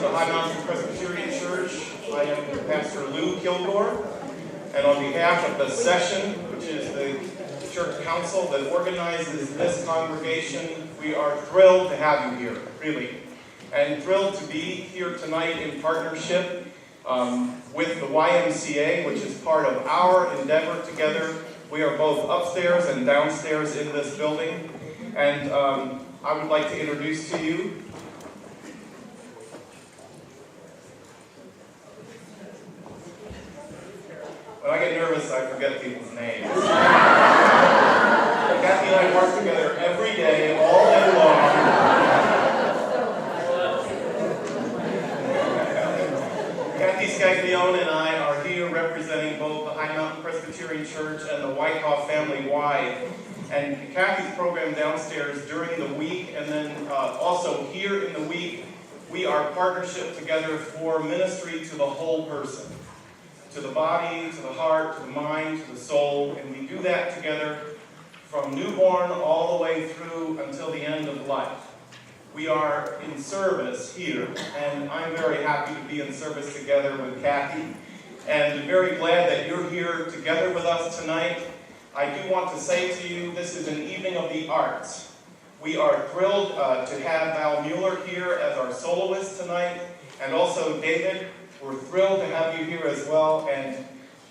the High Mountain Presbyterian Church. I am Pastor Lou Kilgore, and on behalf of the session, which is the church council that organizes this congregation, we are thrilled to have you here, really, and thrilled to be here tonight in partnership with the YMCA, which is part of our endeavor together. We are both upstairs and downstairs in this building, and I would like to introduce to you when I get nervous, I forget people's names. Kathy and I work together every day, all day long. Kathy Scaglione and I are here representing both the High Mountain Presbyterian Church and the Wyckoff family wide. And Kathy's program downstairs during the week, and then also here in the week, we are partnership together for ministry to the whole person. To the body, to the heart, to the mind, to the soul, and we do that together from newborn all the way through until the end of life. We are in service here, and I'm very happy to be in service together with Kathy, and very glad that you're here together with us tonight. I do want to say to you, this is an evening of the arts. We are thrilled to have Val Mueller here as our soloist tonight, and also David. We're thrilled to have you here as well, and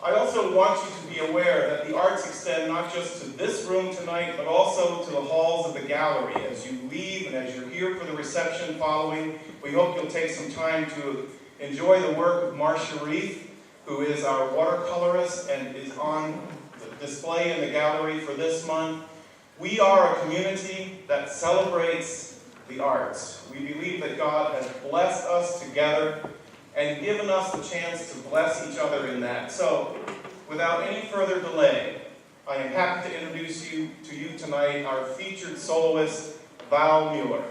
I also want you to be aware that the arts extend not just to this room tonight, but also to the halls of the gallery. As you leave and as you're here for the reception following, we hope you'll take some time to enjoy the work of Marcia Reith, who is our watercolorist and is on display in the gallery for this month. We are a community that celebrates the arts. We believe that God has blessed us together and given us the chance to bless each other in that. So, without any further delay, I am happy to introduce to you tonight our featured soloist, Val Mueller.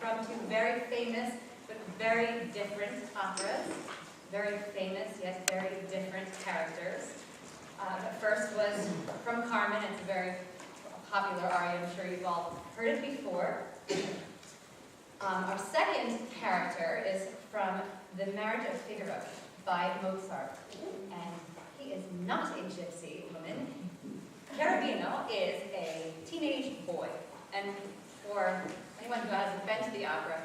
from two very famous but very different operas. Very famous, yet very different characters. The first was from Carmen. It's a very popular aria. I'm sure you've all heard it before. Our second character is from The Marriage of Figaro by Mozart. And he is not a gypsy woman. Cherubino is a teenage boy. And for anyone who hasn't been to the opera,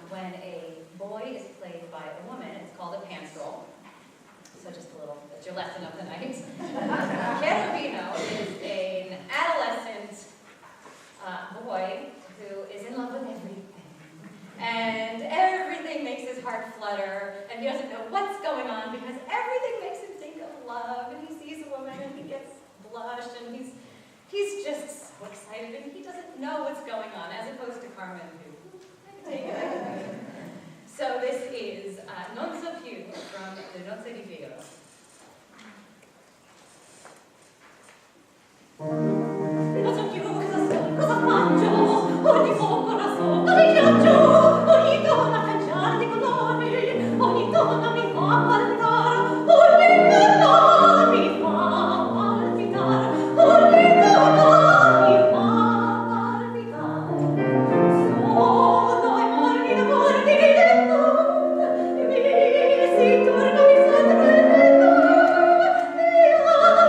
when a boy is played by a woman, it's called a pants roll. So just a little, that's your lesson of the night. Cherubino is an adolescent boy who is in love with everything. And everything makes his heart flutter, and he doesn't know what's going on because everything makes him think of love, and he sees a woman and he gets blushed, and he's just so excited, and he doesn't know what's going on, as opposed to Carmen, who, I can take it. So this is Non so più from the Nozze di Figaro. Non so più cosa faccio, ogni fuoco la sopra mi piaccio, ogni donna cangiare di colore, ogni donna mi fa palpitare, ogni donna mi fa palpitare, ogni donna mi fa palpitare. Sono ai morti d'amore di detto, mi si torna mi fa tremare, e amore.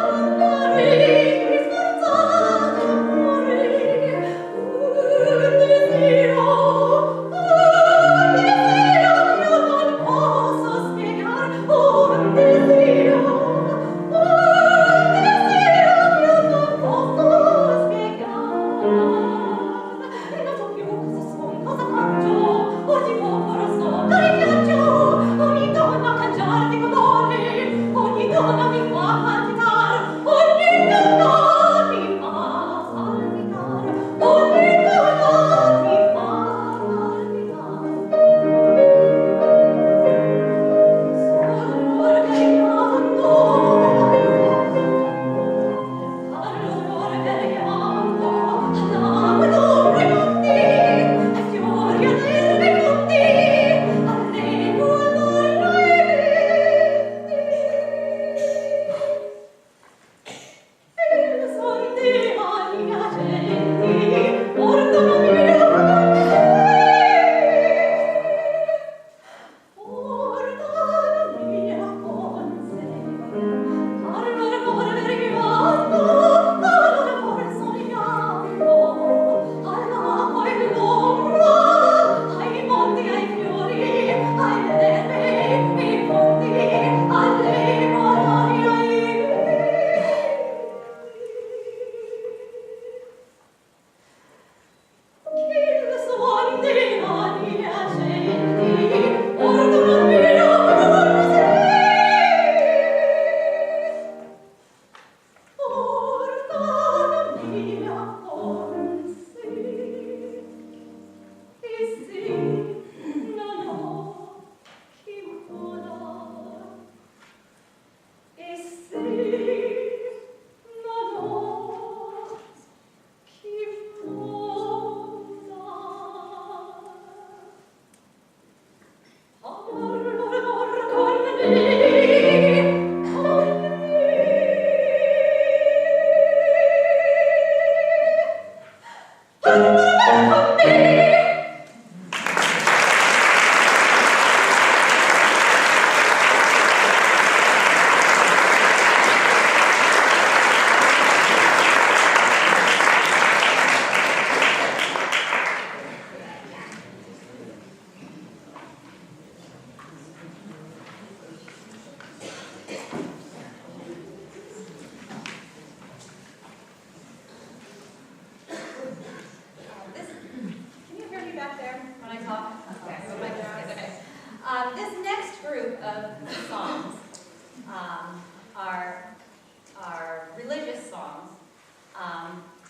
Are religious songs.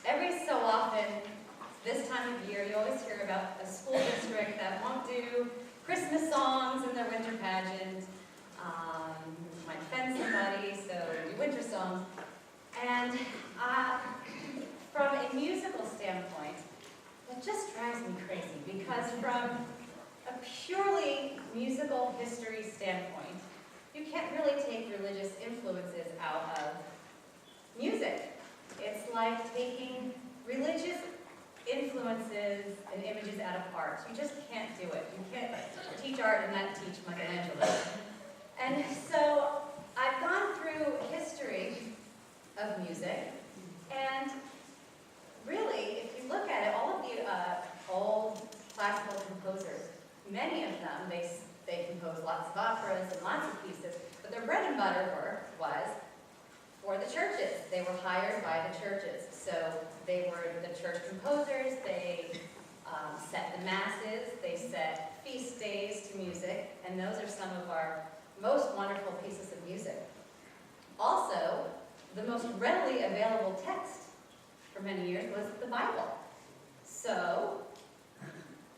Every so often, this time of year, you always hear about a school district that won't do Christmas songs in their winter pageant, might offend somebody, so do winter songs. And from a musical standpoint, it just drives me crazy because from a purely musical history standpoint, you can't really take religious influences out of music. It's like taking religious influences and images out of art. You just can't do it. You can't teach art and not teach Michelangelo. And so I've gone through history of music, and really, if you look at it, all of the old classical composers, many of them, they composed lots of operas and lots of pieces, but their bread and butter work was for the churches. They were hired by the churches. So they were the church composers, they set the masses, they set feast days to music, and those are some of our most wonderful pieces of music. Also, the most readily available text for many years was the Bible. So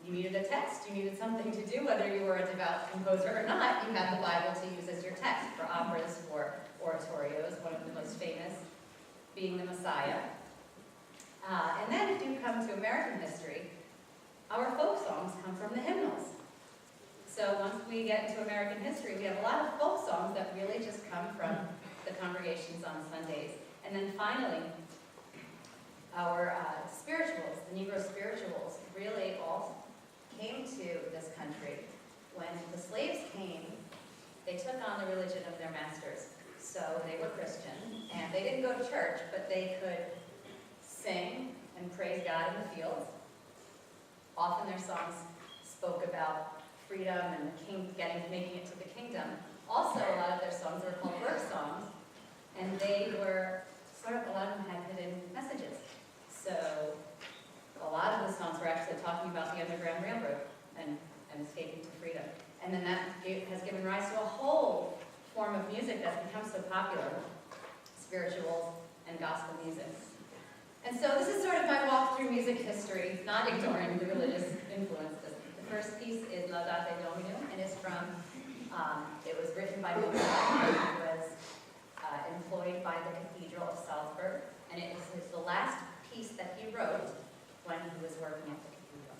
you needed a text, you needed something to do, whether you were a devout composer or not, you had the Bible to use as your text for operas, for oratorios, one of the most famous being the Messiah. And then if you come to American history, our folk songs come from the hymnals. So once we get into American history, we have a lot of folk songs that really just come from the congregations on Sundays. And then finally, our spirituals, the Negro spirituals, really all came to this country. When the slaves came, they took on the religion of their masters. So they were Christian, and they didn't go to church, but they could sing and praise God in the fields. Often their songs spoke about freedom and the king making it to the kingdom. Also, a lot of their songs were called work songs, and they were a lot of them had hidden messages. So a lot of the songs were actually talking about the Underground Railroad and escaping to freedom. And then that has given rise to a whole form of music that's become so popular, spirituals and gospel music. And so this is sort of my walk through music history, not ignoring the religious influences. The first piece is Laudate Domino, and it's from, it was written by Mueller, who was employed by the Cathedral of Salzburg, and it is the last piece that he wrote when he was working at the cathedral.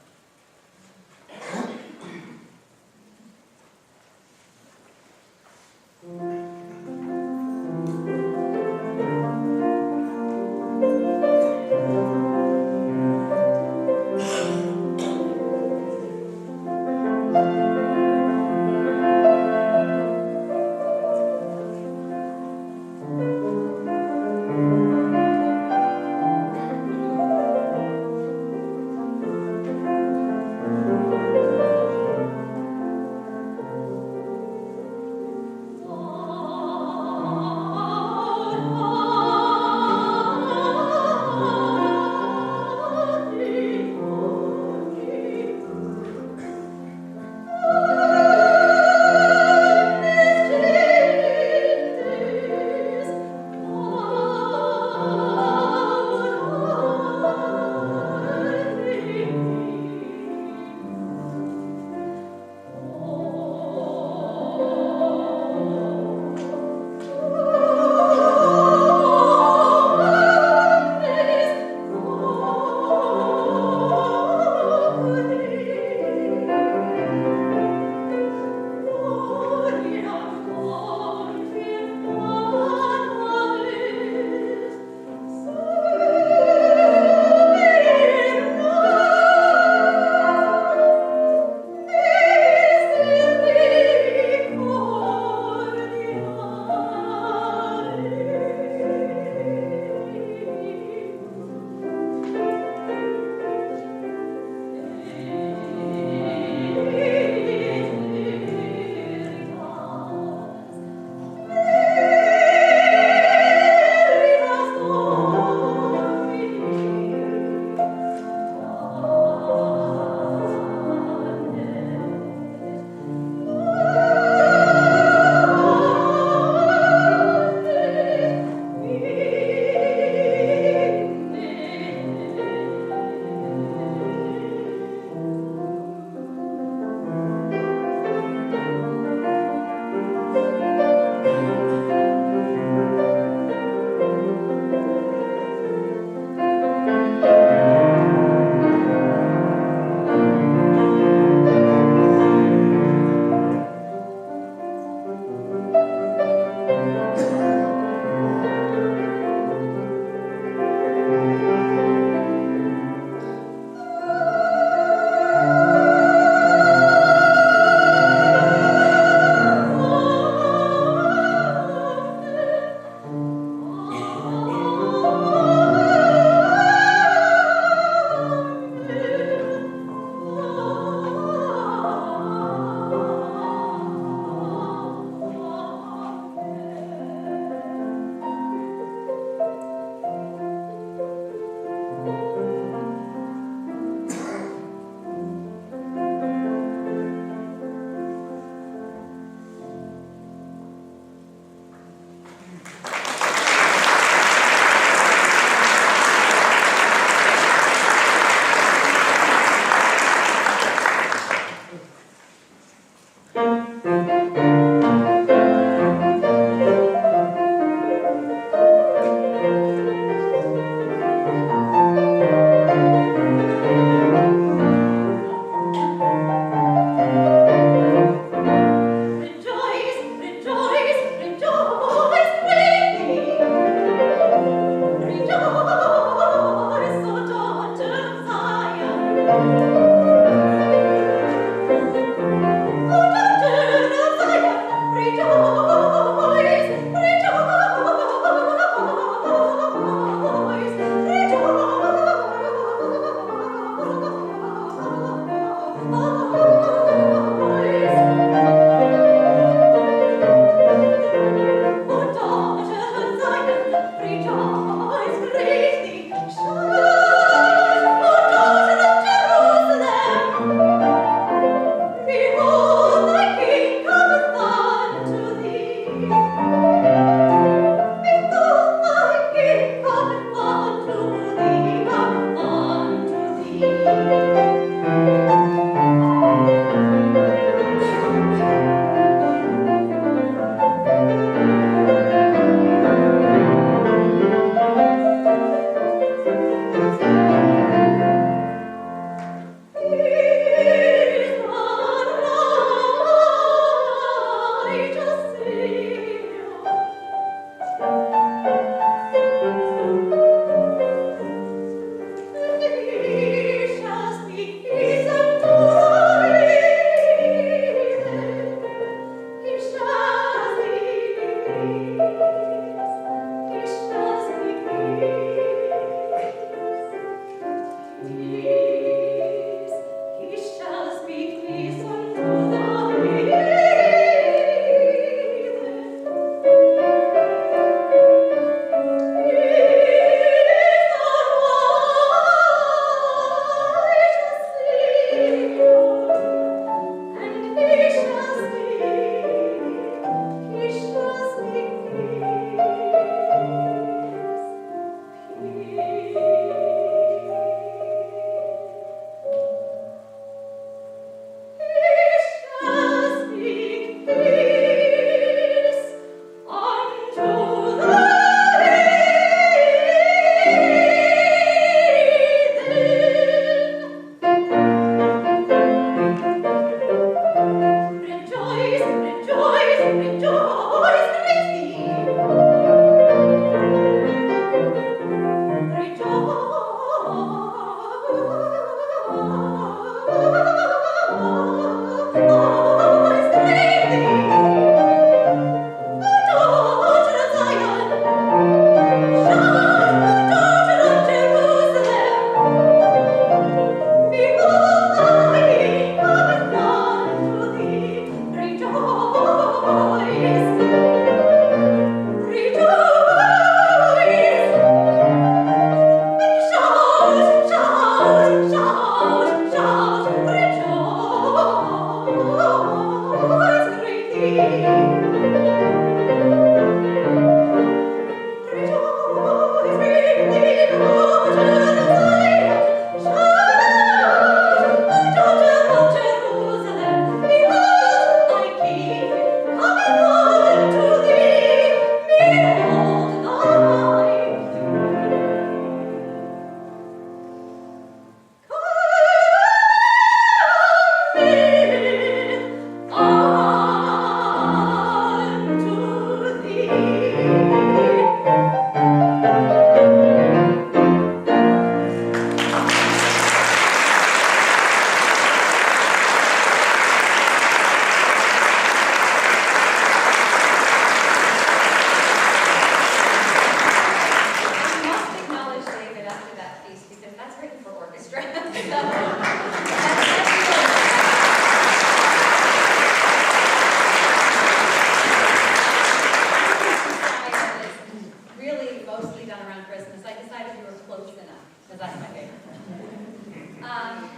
because that's my favorite.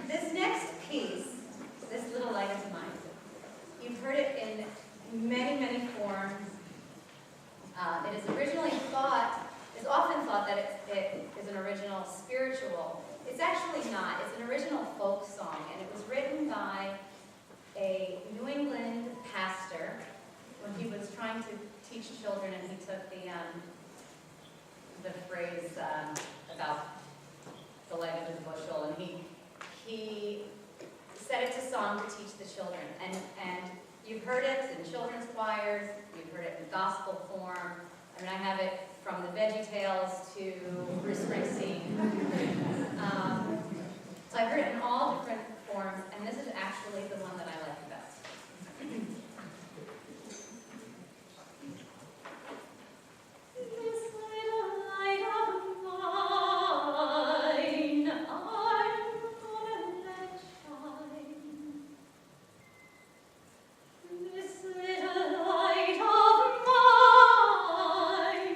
This next piece, this little light is mine. You've heard it in many, many forms. It is originally thought, it's often thought that it is an original spiritual. It's actually not. It's an original folk song, and it was written by a New England pastor when he was trying to teach children, and he took the phrase about the leg of the bushel, and he set it to song to teach the children. And you've heard it in children's choirs, you've heard it in gospel form. I mean, I have it from the Veggie Tales to Bruce Springsteen. So I've heard it in all different forms, and this is actually the one that I like the best. This little light of mine, I'm gonna let it shine. This little light of mine,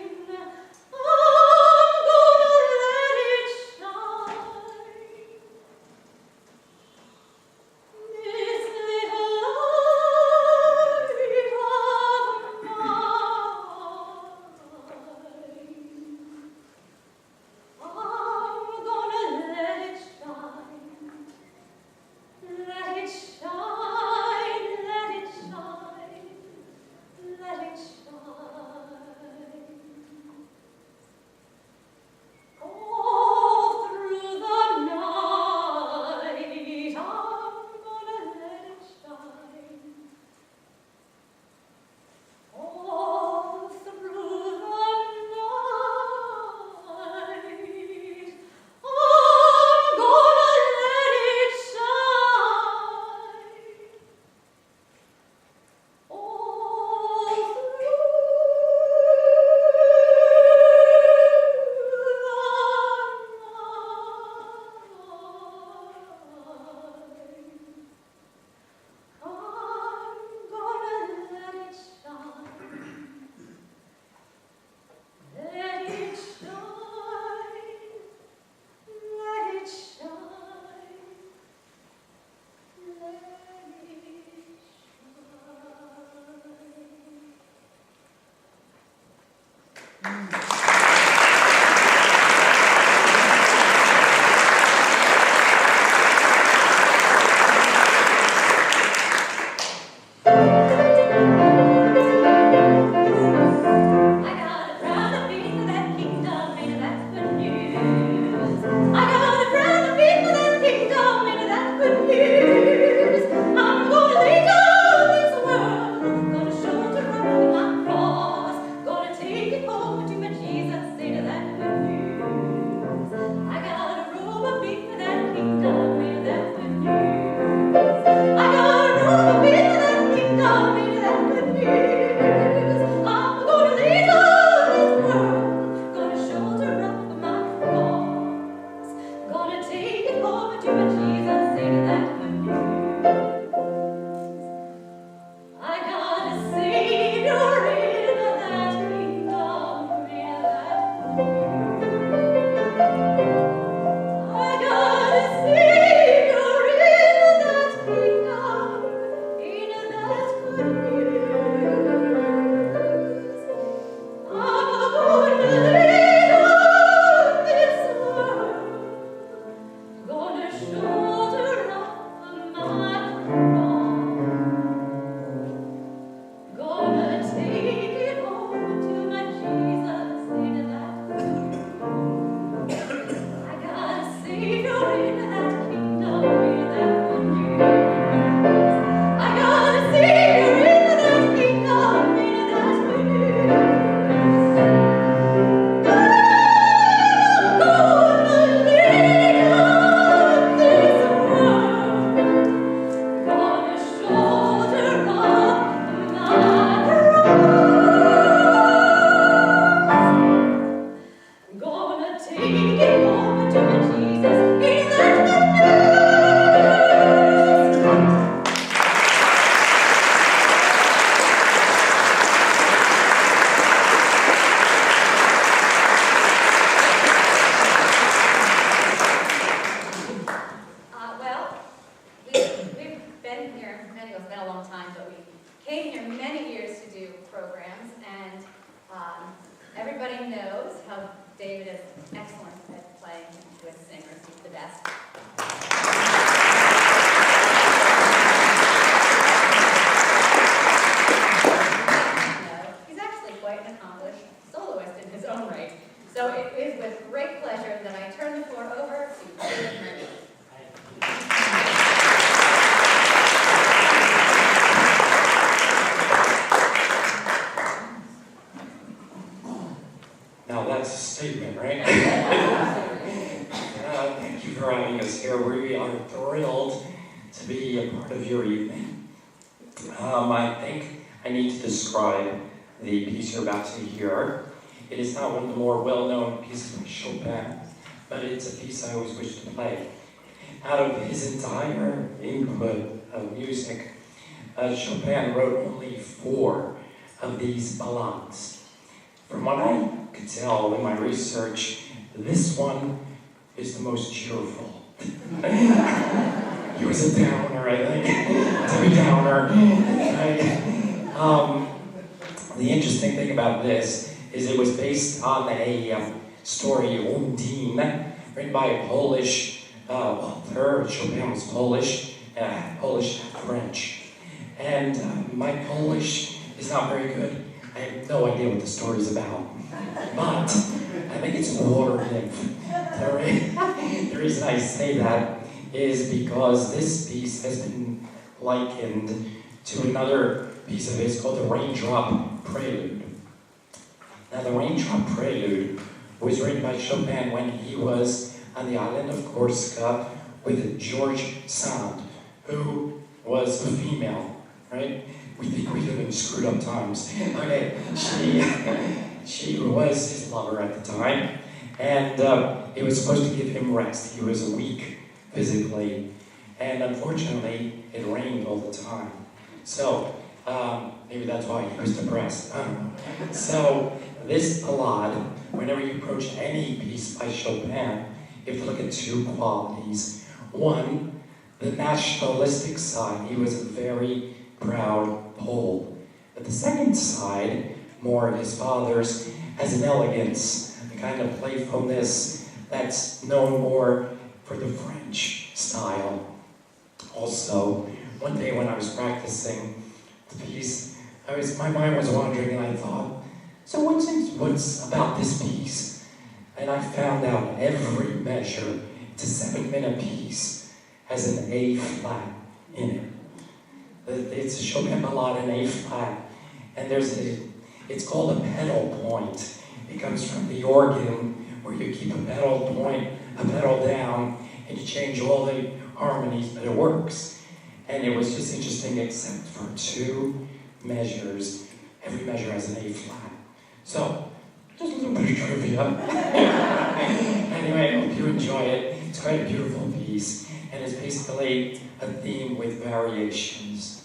I'm gonna let it shine. This little light of mine, I'm gonna let it shine. Let it shine, let it shine, let it shine. All through the night, I'm gonna let it shine. All through the night, I'm gonna let it shine. All I'm gonna let it shine. Let it shine. Let it shine. Let it shine. I got a proud to be for that kingdom, and that's good news. I got a proud to be for that kingdom, and that's good news. I'm gonna lay down this world, gonna shoulder up my cross, gonna take it home to my knows how David is excellent at playing with singers. He's the best. He's actually quite an accomplished soloist in his own right. So it is with great pleasure that I turn the floor over to David Murray. Now that's a statement, right? Thank you for having us here. We are thrilled to be a part of your evening. I think I need to describe the piece you're about to hear. It is not one of the more well-known pieces by Chopin, but it's a piece I always wish to play. Out of his entire input of music, Chopin wrote only 4 of these ballades. From what I could tell in my research, this one is the most cheerful. He was a downer, I think. Debbie Downer. The interesting thing about this is it was based on a story, Undine, written by a Polish author. Chopin was Polish, Polish and French. And my Polish is not very good. I have no idea what the story's about. But I think it's a water nymph. The reason I say that is because this piece has been likened to another piece of his called the Raindrop Prelude. Now the Raindrop Prelude was written by Chopin when he was on the island of Corsica with George Sand, who was a female, right? We think we live in screwed up times. Okay, she was his lover at the time, and it was supposed to give him rest. He was weak physically, and unfortunately, it rained all the time. So, maybe that's why he was depressed, I don't know. So, this ballade, whenever you approach any piece by Chopin, you have to look at 2 qualities. One, the nationalistic side. He was a very proud Pole. But the second side, more his father's, has an elegance, a kind of playfulness that's known more for the French style. Also, one day when I was practicing the piece, my mind was wandering and I thought, so what's about this piece? And I found out every measure, it's a 7-minute piece, has an A flat in it. It's a Chopin ballade in A flat, and it's called a pedal point. It comes from the organ, where you keep a pedal point, a pedal down, and you change all the harmonies, but it works. And it was just interesting, except for 2 measures. Every measure has an A flat. So, just a little bit of trivia. Anyway, I hope you enjoy it. It's quite a beautiful piece, and it's basically a theme with variations.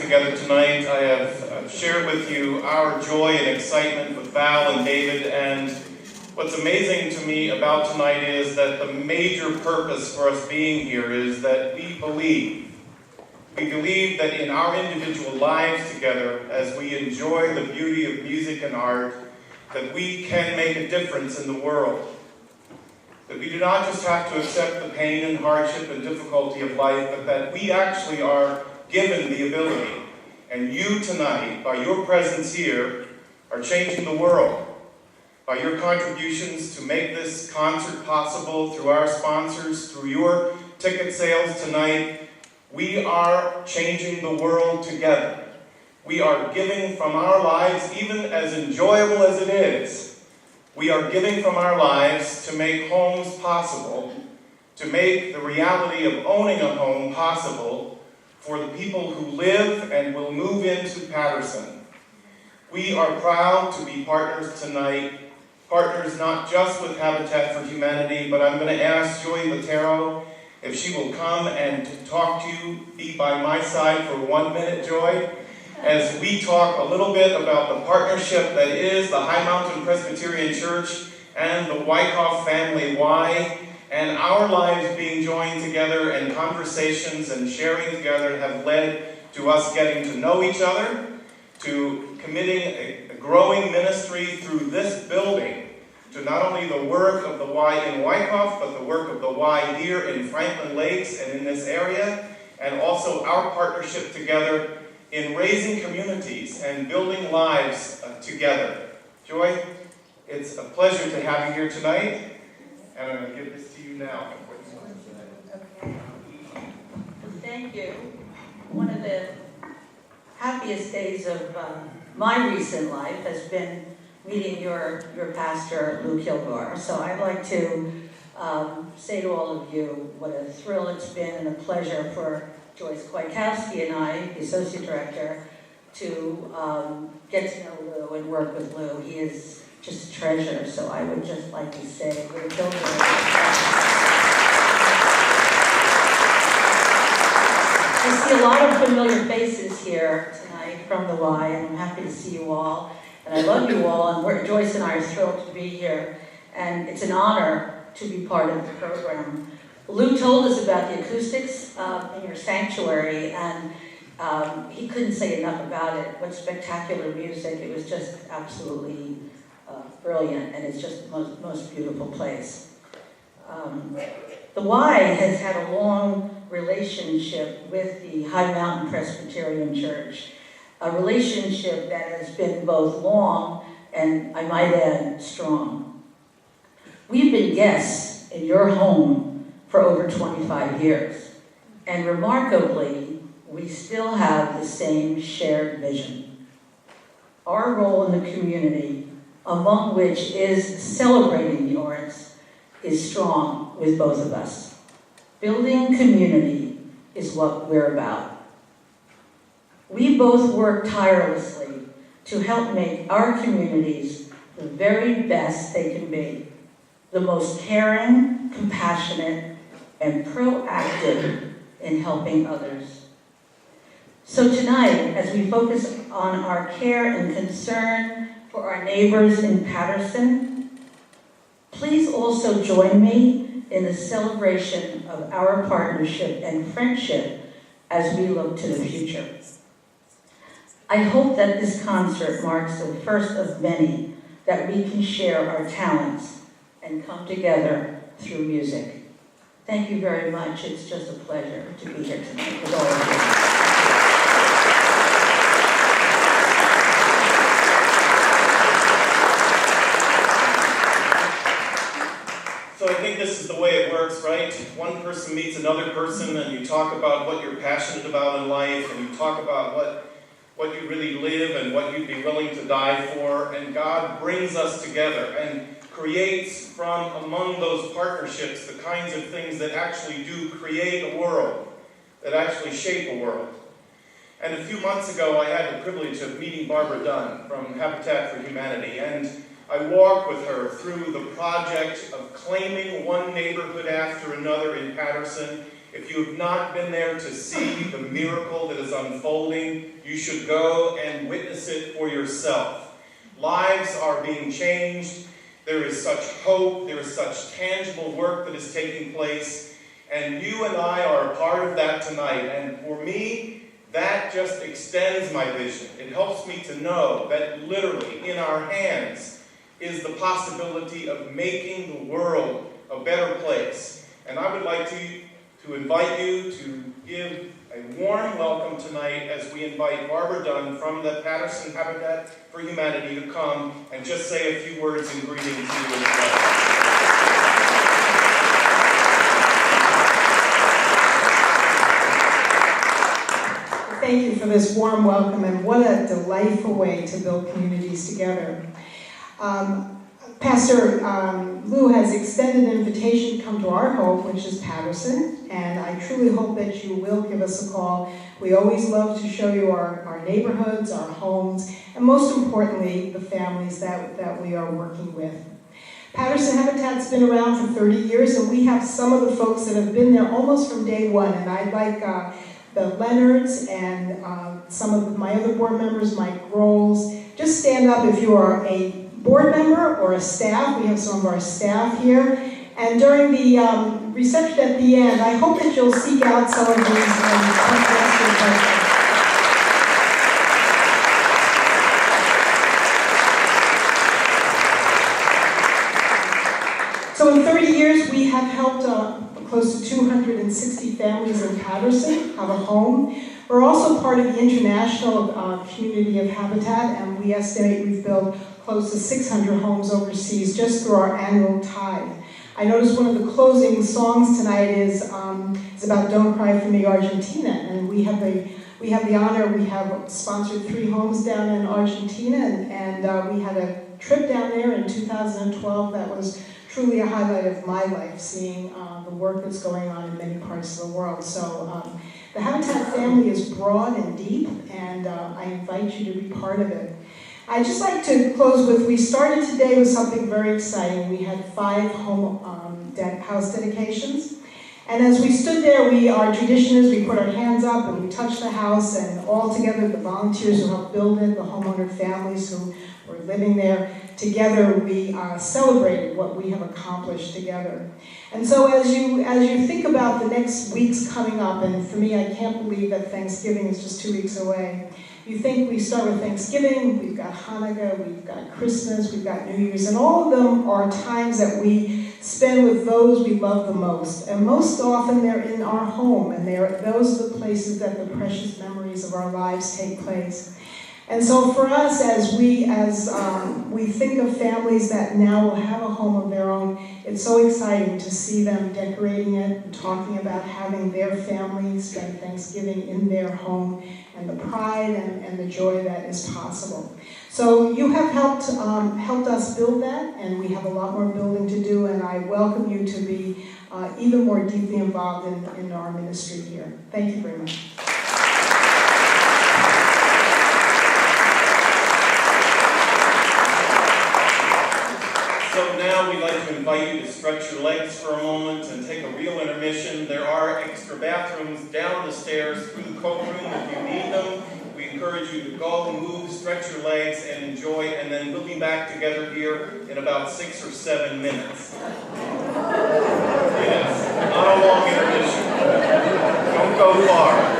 together tonight. I have shared with you our joy and excitement with Val and David, and what's amazing to me about tonight is that the major purpose for us being here is that we believe that in our individual lives together, as we enjoy the beauty of music and art, that we can make a difference in the world. That we do not just have to accept the pain and hardship and difficulty of life, but that we actually are given the ability. And you tonight, by your presence here, are changing the world. By your contributions to make this concert possible, through our sponsors, through your ticket sales tonight, we are changing the world together. We are giving from our lives, even as enjoyable as it is. We are giving from our lives to make homes possible, to make the reality of owning a home possible for the people who live and will move into Patterson. We are proud to be partners tonight, partners not just with Habitat for Humanity, but I'm going to ask Joy Latero if she will come and talk to you, be by my side for 1 minute, Joy, as we talk a little bit about the partnership that is the High Mountain Presbyterian Church and the Wyckoff family Y, and our lives being joined together, and conversations and sharing together have led to us getting to know each other, to committing a growing ministry through this building to not only the work of the Y in Wyckoff, but the work of the Y here in Franklin Lakes and in this area, and also our partnership together in raising communities and building lives together. Joy, it's a pleasure to have you here tonight, and I'm going to give this to you now. Okay. Thank you. One of the happiest days of my recent life has been meeting your pastor, Lou Kilgore. So I'd like to say to all of you what a thrill it's been and a pleasure for Joyce Kwiatkowski and I, the Associate Director, to get to know Lou and work with Lou. He is just a treasure, so I would just like to say, Lou Kilgore. I see a lot of familiar faces here tonight from the Y, and I'm happy to see you all. And I love you all, and Joyce and I are thrilled to be here. And it's an honor to be part of the program. Lou told us about the acoustics in your sanctuary, and he couldn't say enough about it. What spectacular music. It was just absolutely brilliant, and it's just the most beautiful place. The Y has had a long relationship with the High Mountain Presbyterian Church, a relationship that has been both long and, I might add, strong. We've been guests in your home for over 25 years, and remarkably, we still have the same shared vision. Our role in the community, among which is celebrating the arts, is strong with both of us. Building community is what we're about. We both work tirelessly to help make our communities the very best they can be, the most caring, compassionate, and proactive in helping others. So tonight, as we focus on our care and concern for our neighbors in Patterson, please also join me in the celebration of our partnership and friendship as we look to the future. I hope that this concert marks the first of many that we can share our talents and come together through music. Thank you very much. It's just a pleasure to be here tonight with all of you. So I think this is the way it works, right? One person meets another person, and you talk about what you're passionate about in life, and you talk about what you really live and what you'd be willing to die for, and God brings us together and creates from among those partnerships the kinds of things that actually do create a world, that actually shape a world. And a few months ago, I had the privilege of meeting Barbara Dunn from Habitat for Humanity, and I walked with her through the project of claiming one neighborhood after another in Patterson If you have not been there to see the miracle that is unfolding, you should go and witness it for yourself. Lives are being changed. There is such hope. There is such tangible work that is taking place. And you and I are a part of that tonight. And for me, that just extends my vision. It helps me to know that literally in our hands is the possibility of making the world a better place. And I would like to invite you to give a warm welcome tonight as we invite Barbara Dunn from the Patterson Habitat for Humanity to come and just say a few words in greeting to you as well. Thank you for this warm welcome, and what a delightful way to build communities together. Pastor Lou has extended an invitation to come to our home, which is Patterson, and I truly hope that you will give us a call. We always love to show you our neighborhoods, our homes, and most importantly, the families that we are working with. Patterson Habitat's been around for 30 years, and we have some of the folks that have been there almost from day one, and I'd like the Leonards and some of my other board members, Mike Groles, just stand up if you are a board member or a staff. We have some of our staff here. And during the reception at the end, I hope that you'll seek out some of these and ask your questions. So in 30 years, we have helped close to 260 families in Patterson have a home. We're also part of the international community of Habitat, and we estimate we've built close to 600 homes overseas just through our annual tithe. I noticed one of the closing songs tonight is about Don't Cry for Me, Argentina, and we have the honor, we have sponsored 3 homes down in Argentina, and we had a trip down there in 2012 that was truly a highlight of my life, seeing the work that's going on in many parts of the world. So the Habitat family is broad and deep, and I invite you to be part of it. I'd just like to close with, we started today with something very exciting. We had 5 house dedications. And as we stood there, our tradition is we put our hands up and we touch the house, and all together, the volunteers who helped build it, the homeowner families who were living there, together we celebrated what we have accomplished together. And so as you think about the next weeks coming up, and for me, I can't believe that Thanksgiving is just 2 weeks away. You think we start with Thanksgiving, we've got Hanukkah, we've got Christmas, we've got New Year's, and all of them are times that we spend with those we love the most. And most often they're in our home, and those are the places that the precious memories of our lives take place. And so for us, as we think of families that now will have a home of their own, it's so exciting to see them decorating it and talking about having their family spend Thanksgiving in their home, and the pride and the joy that is possible. So you have helped us build that, and we have a lot more building to do, and I welcome you to be even more deeply involved in our ministry here. Thank you very much. So now we'd like to invite you to stretch your legs for a moment and take a real intermission. There are extra bathrooms down the stairs through the coat room if you need them. We encourage you to go, move, stretch your legs, and enjoy, and then we'll be back together here in about 6 or 7 minutes. Yes, not a long intermission. Don't go far.